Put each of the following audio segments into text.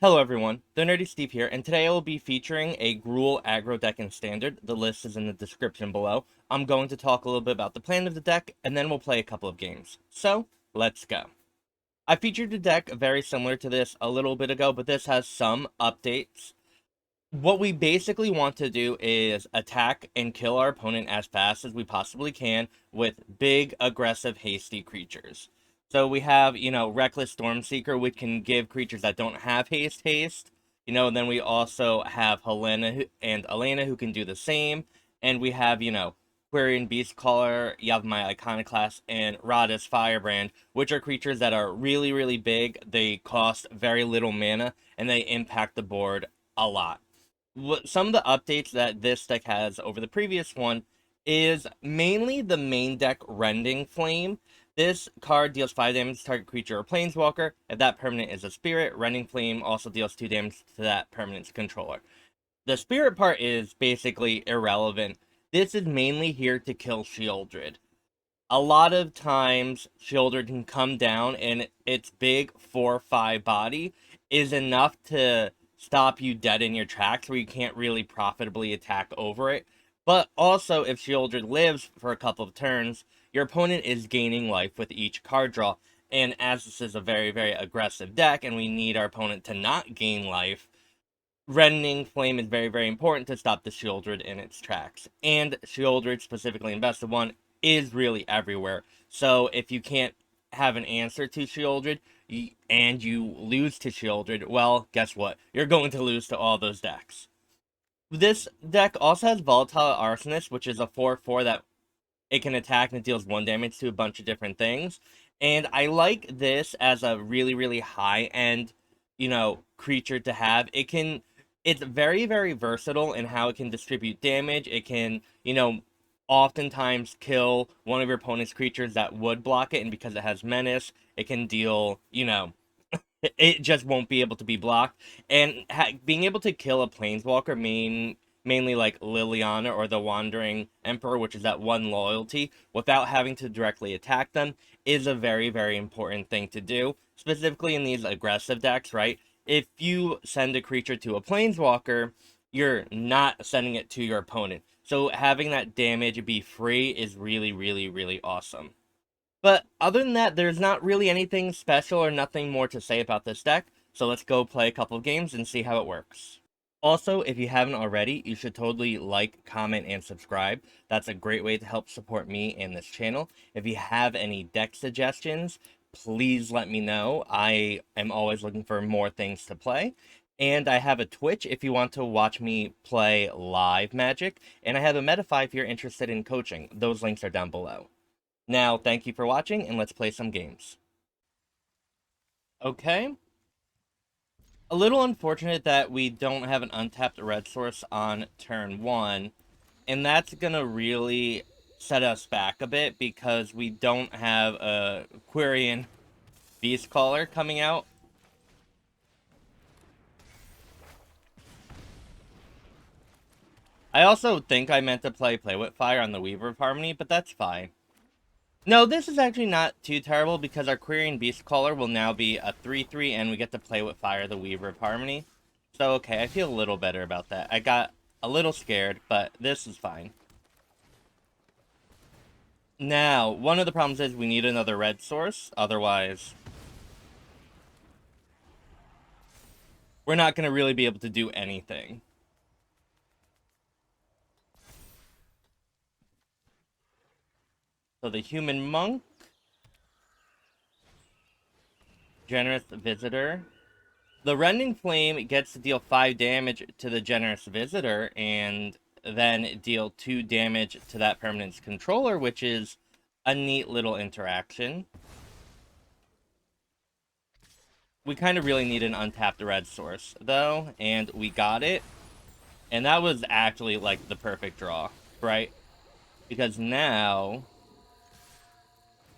Hello everyone, the Nerdy Steve here, and today I will be featuring a Gruul aggro deck in Standard. The list is in the description below. I'm going to talk a little bit about the plan of the deck, and then we'll play a couple of games. So, let's go. I featured a deck very similar to this a little bit ago, but this has some updates. What we basically want to do is attack and kill our opponent as fast as we possibly can with big, aggressive, hasty creatures. So we have, Reckless Stormseeker, which can give creatures that don't have haste. And then we also have Halana and Alena who can do the same. And we have, Quirion Beastcaller, Yavimaya Iconoclast, and Radha's Firebrand, which are creatures that are really, really big. They cost very little mana, and they impact the board a lot. Some of the updates that this deck has over the previous one is mainly the main deck Rending Flame. This card deals 5 damage to target creature or planeswalker. If that permanent is a spirit, Rending Flame also deals 2 damage to that permanent's controller. The spirit part is basically irrelevant. This is mainly here to kill Sheoldred. A lot of times, Sheoldred can come down and its big 4/5 body is enough to stop you dead in your tracks where you can't really profitably attack over it. But also, if Sheoldred lives for a couple of turns, your opponent is gaining life with each card draw. And as this is a very, very aggressive deck and we need our opponent to not gain life, Rending Flame is very, very important to stop the Sheoldred in its tracks. And Sheoldred, specifically in Best of 1, is really everywhere. So if you can't have an answer to Sheoldred, and you lose to Sheoldred, well, guess what? You're going to lose to all those decks. This deck also has Volatile Arsonist, which is a 4/4 that it can attack and it deals 1 damage to a bunch of different things. And I like this as a really, really high-end, creature to have. It's very, very versatile in how it can distribute damage. It can, oftentimes kill one of your opponent's creatures that would block it, and because it has Menace, it can deal, it just won't be able to be blocked. And being able to kill a planeswalker, mainly like Liliana or the Wandering Emperor, which is that 1 loyalty, without having to directly attack them, is a very, very important thing to do, specifically in these aggressive decks, right? If you send a creature to a planeswalker, you're not sending it to your opponent. So having that damage be free is really, really, really awesome. But other than that, there's not really anything special or nothing more to say about this deck, so let's go play a couple of games and see how it works. Also, if you haven't already, you should totally like, comment, and subscribe. That's a great way to help support me and this channel. If you have any deck suggestions, please let me know. I am always looking for more things to play. And I have a Twitch if you want to watch me play live Magic. And I have a Metafy if you're interested in coaching. Those links are down below. Now, thank you for watching, and let's play some games. Okay. A little unfortunate that we don't have an untapped red source on turn 1, and that's gonna really set us back a bit because we don't have a Quirion Beastcaller coming out. I also think I meant to play with Fire on the Weaver of Harmony, but that's fine. No, this is actually not too terrible because our Quirion Beastcaller will now be a 3/3 and we get to play with Fire the Weaver of Harmony. So, okay, I feel a little better about that. I got a little scared, but this is fine. Now, one of the problems is we need another red source, otherwise we're not going to really be able to do anything. So the Human Monk, Generous Visitor. The Rending Flame gets to deal 5 damage to the Generous Visitor, and then deal 2 damage to that permanent's controller, which is a neat little interaction. We kind of really need an untapped red source, though, and we got it. And that was actually, like, the perfect draw, right? Because now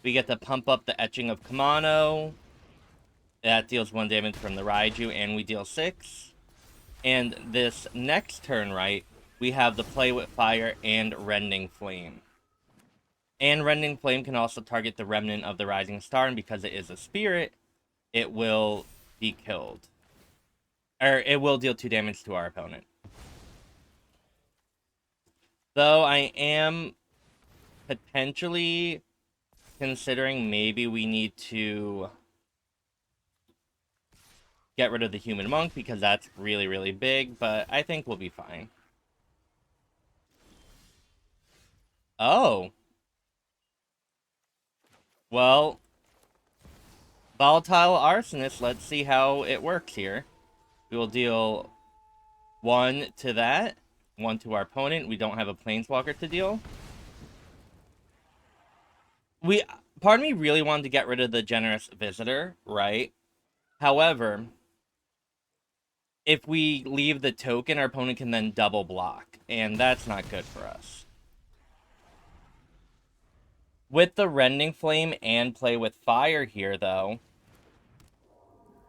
we get to pump up the Etching of Kumano. That deals 1 damage from the Raiju, and we deal 6. And this next turn, right, we have the Play with Fire and Rending Flame. And Rending Flame can also target the Remnant of the Rising Star, and because it is a spirit, it will be killed. Or it will deal 2 damage to our opponent. Though I am potentially considering maybe we need to get rid of the human monk because that's really, really big, but I think we'll be fine. Oh. Well, Volatile Arsonist, let's see how it works here. We will deal 1 to that, 1 to our opponent. We don't have a Planeswalker to deal. Part of me really wanted to get rid of the Generous Visitor, right? However, if we leave the token, our opponent can then double block, and that's not good for us. With the Rending Flame and play with fire here, though,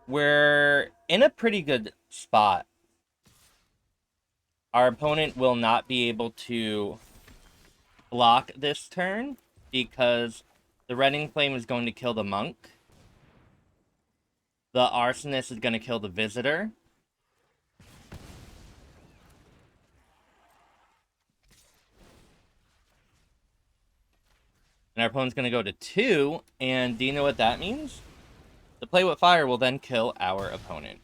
we're in a pretty good spot. Our opponent will not be able to block this turn because the Rending Flame is going to kill the monk. The Arsonist is going to kill the visitor. And our opponent's going to go to 2, and do you know what that means? The play with fire will then kill our opponent.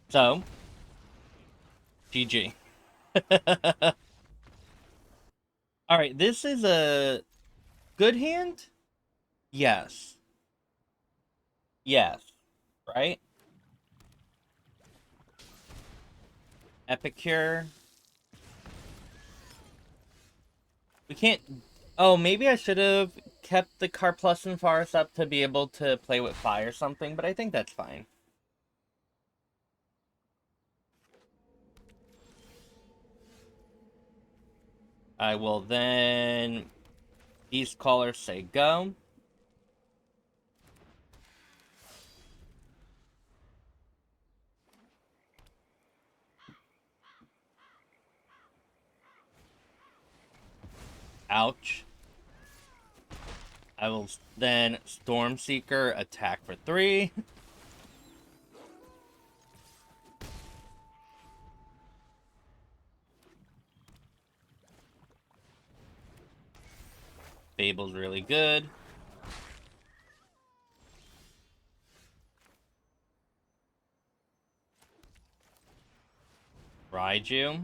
So, GG. Alright, this is a good hand? Yes. Yes. Right? Epicure. We can't... Oh, maybe I should have kept the Karplusan Forest up to be able to play with fire or something, but I think that's fine. I will then Beastcaller say go. Ouch. I will then Stormseeker attack for 3. Fable's really good. Raiju.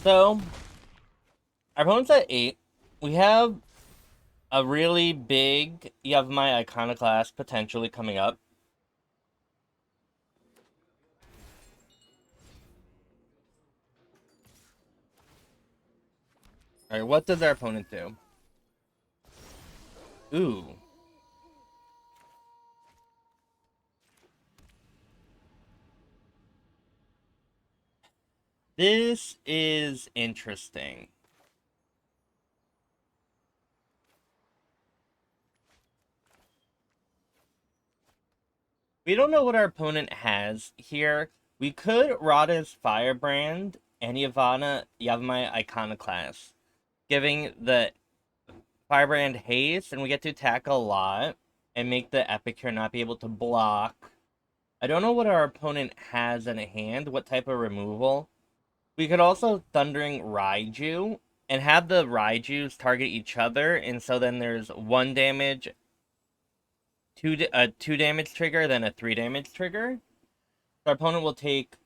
So, our opponent's at 8. We have a really big Yavimaya Iconoclast potentially coming up. Alright, what does our opponent do? Ooh. This is interesting. We don't know what our opponent has here. We could Radha's Firebrand and Yavimaya Iconoclast, giving the Firebrand haste, and we get to attack a lot and make the Epicure not be able to block. I don't know what our opponent has in hand, what type of removal. We could also Thundering Raiju and have the Raijus target each other, and so then there's 1 damage, 2 damage trigger, then a 3 damage trigger. So our opponent will take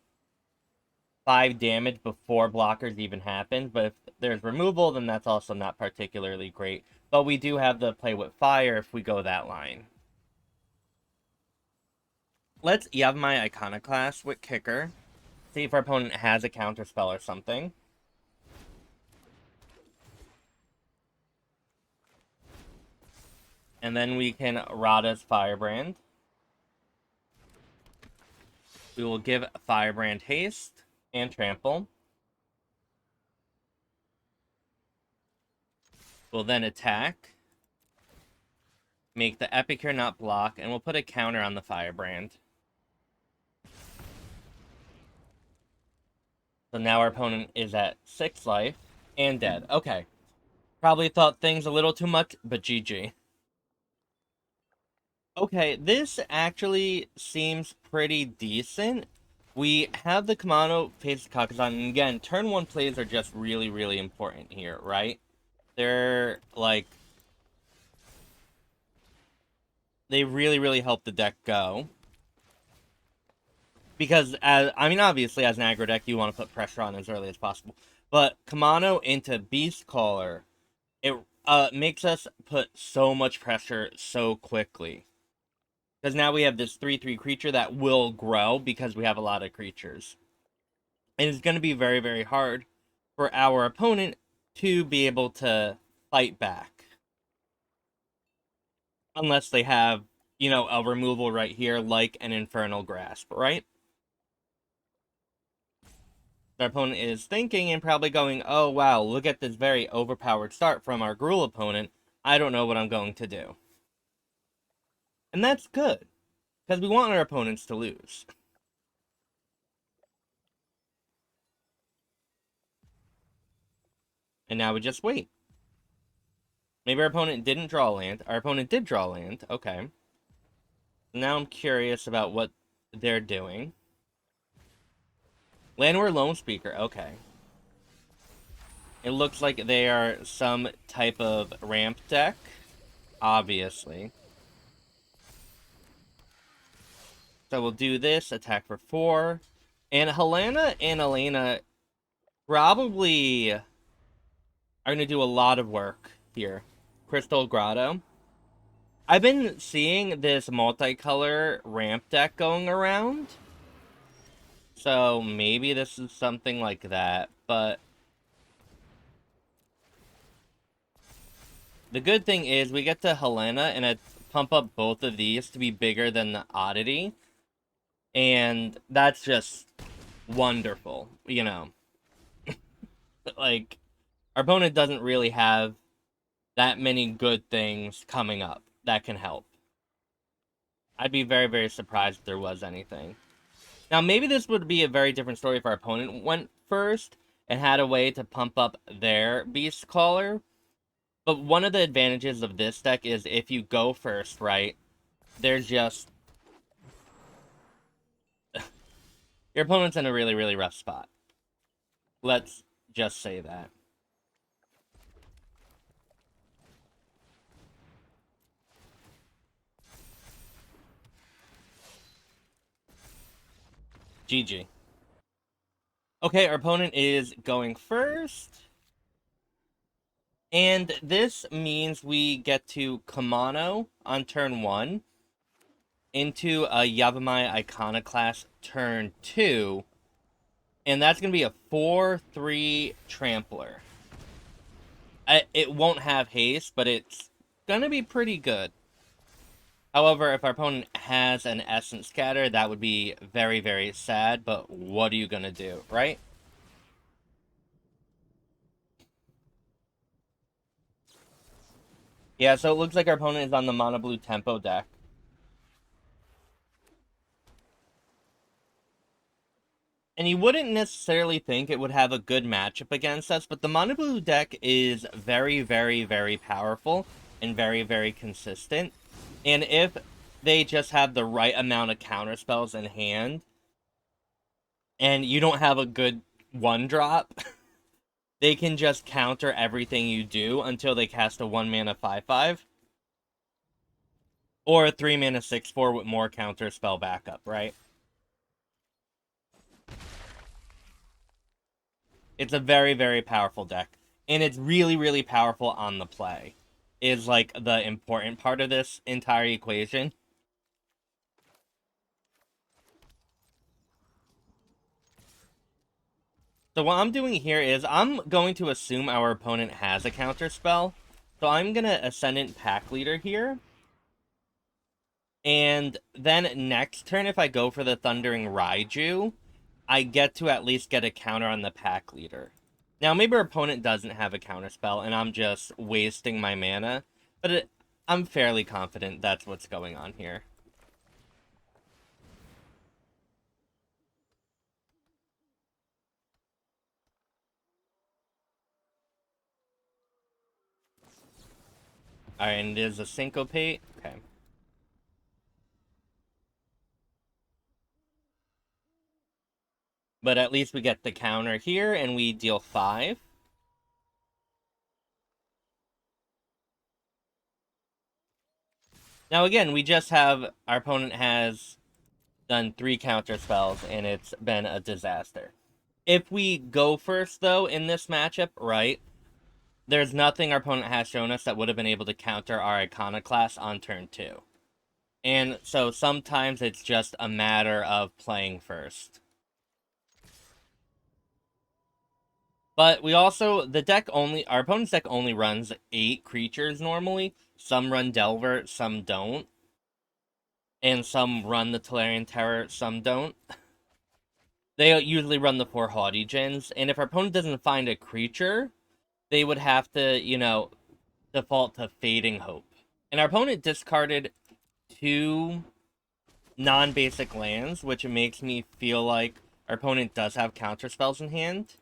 5 damage before blockers even happen, but if there's removal, then that's also not particularly great. But we do have the play with fire if we go that line. Let's Yavimaya Iconoclast with Kicker. See if our opponent has a counterspell or something. And then we can Radha's Firebrand. We will give Firebrand haste and trample. We'll then attack. Make the Epicure not block, and we'll put a counter on the Firebrand. So now our opponent is at 6 life and dead. Okay. Probably thought things a little too much, but GG. Okay, this actually seems pretty decent. We have the Kumano face Kakkazan, and again, turn 1 plays are just really, really important here, right? They're, like... They really, really help the deck go. Because, obviously, as an aggro deck, you want to put pressure on as early as possible. But Kumano into Beastcaller, it makes us put so much pressure so quickly. Because now we have this 3/3 creature that will grow because we have a lot of creatures. And it's going to be very, very hard for our opponent to be able to fight back. Unless they have, a removal right here like an Infernal Grasp, right? Our opponent is thinking and probably going, oh wow, look at this very overpowered start from our Gruul opponent. I don't know what I'm going to do. And that's good, because we want our opponents to lose. And now we just wait. Maybe our opponent didn't draw land. Our opponent did draw land. Okay. Now I'm curious about what they're doing. Landward Lone Speaker. Okay. It looks like they are some type of ramp deck. Obviously. So we'll do this. Attack for 4. And Halana and Alena probably are going to do a lot of work here. Crystal Grotto. I've been seeing this multicolor ramp deck going around. So maybe this is something like that, but the good thing is we get to Halana and pump up both of these to be bigger than the Oddity. And that's just wonderful, Like, our opponent doesn't really have that many good things coming up that can help. I'd be very, very surprised if there was anything. Now, maybe this would be a very different story if our opponent went first and had a way to pump up their Beastcaller. But one of the advantages of this deck is if you go first, right, there's just... your opponent's in a really, really rough spot. Let's just say that. GG. Okay, our opponent is going first. And this means we get to Kumano on turn 1 into a Yavimaya Iconoclast turn 2. And that's going to be a 4/3 Trampler. It won't have haste, but it's going to be pretty good. However, if our opponent has an Essence Scatter, that would be very, very sad, but what are you going to do, right? Yeah, so it looks like our opponent is on the Mono Blue Tempo deck. And you wouldn't necessarily think it would have a good matchup against us, but the Mono Blue deck is very, very, very powerful and very, very consistent. And if they just have the right amount of counter spells in hand, and you don't have a good 1-drop, they can just counter everything you do until they cast a 1-mana 5/5. Or a 3-mana 6/4 with more counter spell backup, right? It's a very, very powerful deck. And it's really, really powerful on the play. Is, like, the important part of this entire equation. So what I'm doing here is I'm going to assume our opponent has a counter spell. So I'm going to Ascendant Packleader here. And then next turn, if I go for the Thundering Raiju, I get to at least get a counter on the Packleader. Now, maybe our opponent doesn't have a counterspell, and I'm just wasting my mana, but I'm fairly confident that's what's going on here. Alright, and it is a Syncopate. Okay. But at least we get the counter here, and we deal 5. Now again, we just have... Our opponent has done 3 counter spells, and it's been a disaster. If we go first, though, in this matchup, right, there's nothing our opponent has shown us that would have been able to counter our Iconoclast on turn 2. And so sometimes it's just a matter of playing first. But we also, our opponent's deck only runs 8 creatures normally. Some run Delver, some don't. And some run the Tolarian Terror, some don't. They usually run the 4 Haughty Gens, and if our opponent doesn't find a creature, they would have to, default to Fading Hope. And our opponent discarded 2 non-basic lands, which makes me feel like our opponent does have counter spells in hand.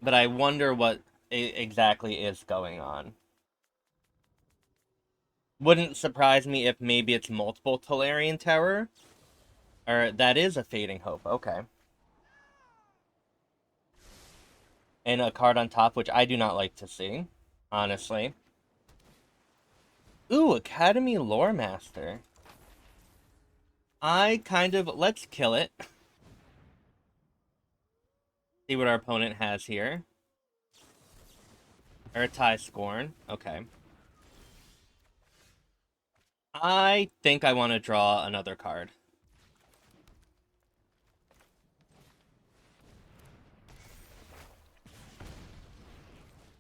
But I wonder what exactly is going on. Wouldn't surprise me if maybe it's multiple Tolarian Terror. Or that is a Fading Hope, okay. And a card on top, which I do not like to see, honestly. Ooh, Academy Lore Master. Let's kill it. See what our opponent has here. Urtai Scorn, okay. I think I want to draw another card.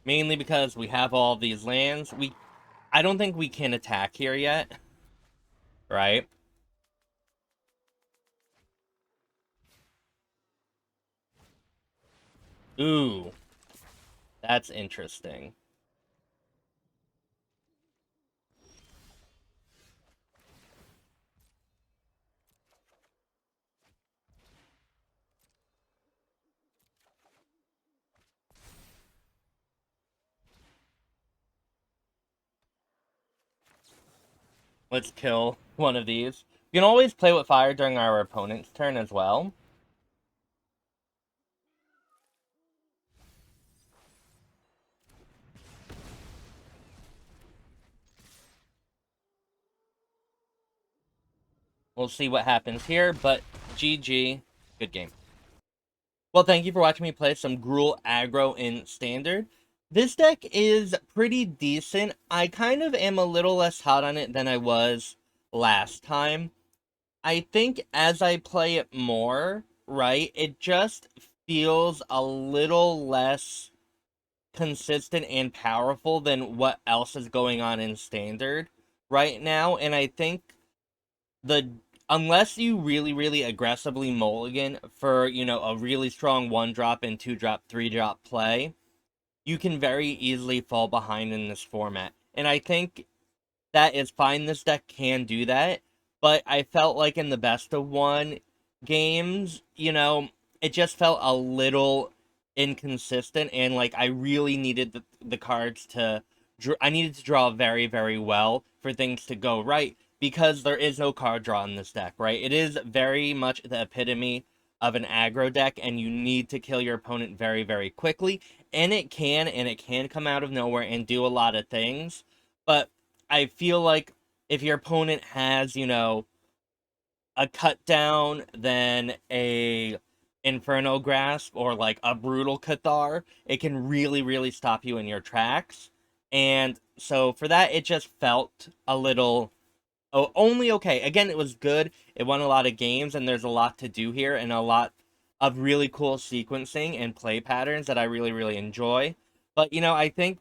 Mainly because we have all these lands. I don't think we can attack here yet. Right? Ooh. That's interesting. Let's kill one of these. We can always play with fire during our opponent's turn as well. We'll see what happens here, but GG. Good game. Well, thank you for watching me play some Gruul aggro in Standard. This deck is pretty decent. I kind of am a little less hot on it than I was last time. I think as I play it more, right, it just feels a little less consistent and powerful than what else is going on in Standard right now. And I think unless you really aggressively mulligan for, a really strong 1-drop and 2-drop, 3-drop play, you can very easily fall behind in this format. And I think that is fine. This deck can do that, but I felt like in the best of 1 games, it just felt a little inconsistent, and like I really needed the cards to I needed to draw very well for things to go right, because there is no card draw in this deck, right? It is very much the epitome of an aggro deck, and you need to kill your opponent very quickly, and it can come out of nowhere and do a lot of things. But I feel like if your opponent has, a cut down, then a Inferno Grasp, or like a Brutal Cathar, it can really stop you in your tracks. And so for that, it just felt a little only okay. Again, it was good. It won a lot of games, and there's a lot to do here, and a lot of really cool sequencing and play patterns that I really enjoy. But, I think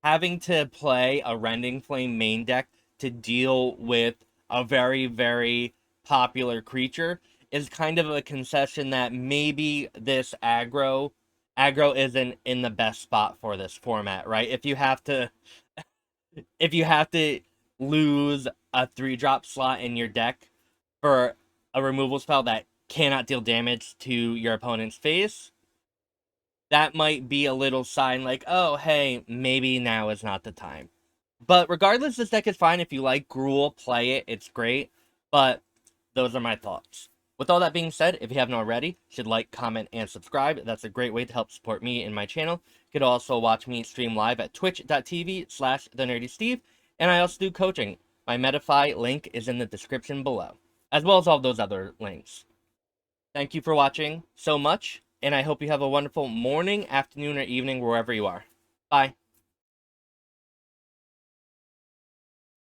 having to play a Rending Flame main deck to deal with a very popular creature is kind of a concession that maybe this aggro isn't in the best spot for this format, right? If you have to lose a 3-drop slot in your deck for a removal spell that cannot deal damage to your opponent's face, that might be a little sign like, oh, hey, maybe now is not the time. But regardless, this deck is fine. If you like Gruul, play it. It's great. But those are my thoughts. With all that being said, if you haven't already, you should like, comment, and subscribe. That's a great way to help support me and my channel. You could also watch me stream live at twitch.tv/thenerdysteve. And I also do coaching. My Metafy link is in the description below, as well as all those other links. Thank you for watching so much, and I hope you have a wonderful morning, afternoon, or evening wherever you are. Bye.